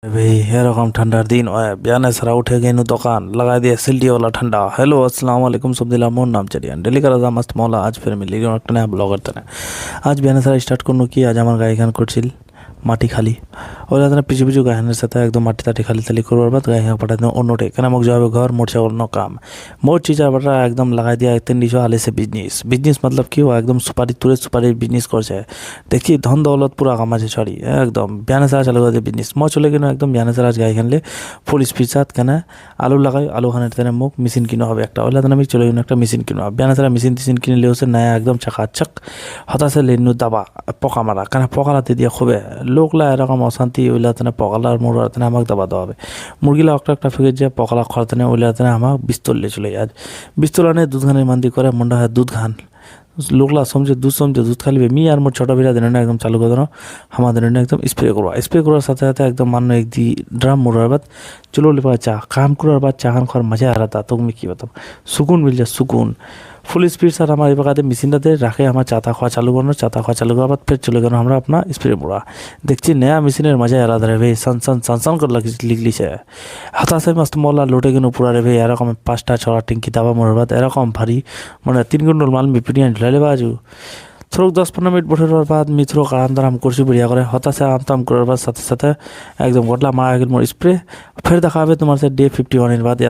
भाई এরকম ঠান্ডার দিন বিয়ানে সারা উঠে গেল দোকাन लगा दिया सिल्डी वाला ठंडा। हेलो अस्सलाम वालेकुम सब दिला मोर नाम चलिए डेली का राजा मस्त मौला आज फिर मिली একটা নয়া ব্লগার তানে আজ বিয়ানে সারা স্টার্ট করনো কি আজ আমার গায়ে গান করছিল মাটি খালি ওরা তারা পিছু পিছু গায়নের সাথে একদম মাটি তাটি খালি তালি করবার বাদ গায়ে পাঠাতে অন্যটে কেন মোক যাবে ঘর মোটছে অন্য কাম मोर चीज़ बटा एकदम लगा दिया तीन दिशो हाले से बिजनेस बिजनेस मतलब कि हुआ एकदम सुपारी तुरे सुपारी बिजनेस कर देखिए धन दौलत पूरा कमा छड़ी एकदम बिहान सारा चालू कर बिजनेस मैं चले गए एकदम बिहान सारा आज गाई खानले फुल स्पीड साथ केना आलू लगाई आलू खाने तेने मुख मेसिन किना হবে একটা ওলা আমি চলে গেলাম একটা মেশিন কিনা বিহান সারা মেশিন টিশিন কিনে লিয়েছে নয়া একদম চাকাচাক হতাশে লেনু দাবা পকা মারা কেন পকালাতে দিয়ে খুবে লোকলা এরকম অশান্তি ওইলা তেনে পকালার মুরার তেনে আমাকে দাবা দেওয়া হবে মুরগিলা একটা ফিরে যে পকালা খরতেনে ওইলা তেনে আমাকে বিস্তর ले চলে आज बिस्तुला ने दूध खाने मंदी करे मुंडा है दूध खान लोगला समझे दूध खाली मी और मोर छोटा बिरा दिन एकदम चालू कर दो हमारे दिन एकदम स्प्रे करो साथ साथ एकदम मान लो एक दी ड्राम मुड़ार बाद चलो ले पा चा काम करार बाद चाहन खार मजा आ रहा था तो मैं की बताऊँ सुकून मिल जाए सुकून फुल स्पीड सर हमारे बकाते मशीन दे रखे हमारा चाता खा चालू करना चाता खा चालू कर बाद फिर चले गए हमारा अपना स्प्रे मुड़ा देखिए नया मशीन मजा आ रहा भाई सन कर लिखली से हताशे मस्त मौला लोटे गए पूरा रे भाई एरकम 5टा 6टा टिंकी दाबा मोर बाद एरकम भारी मैं 3 कुंटल माल मिपिनिया ढिलाले बाजू थोड़ा 10-15 मिनट बठार बाद मी थोड़ा आराम ताराम करছি बढ़िया करे हताशे आराम ताम करार बाद साथे साथे एकदम गटला मारा गल मोर स्प्रे फिर देखा तुम्हारे से डे 51 बाद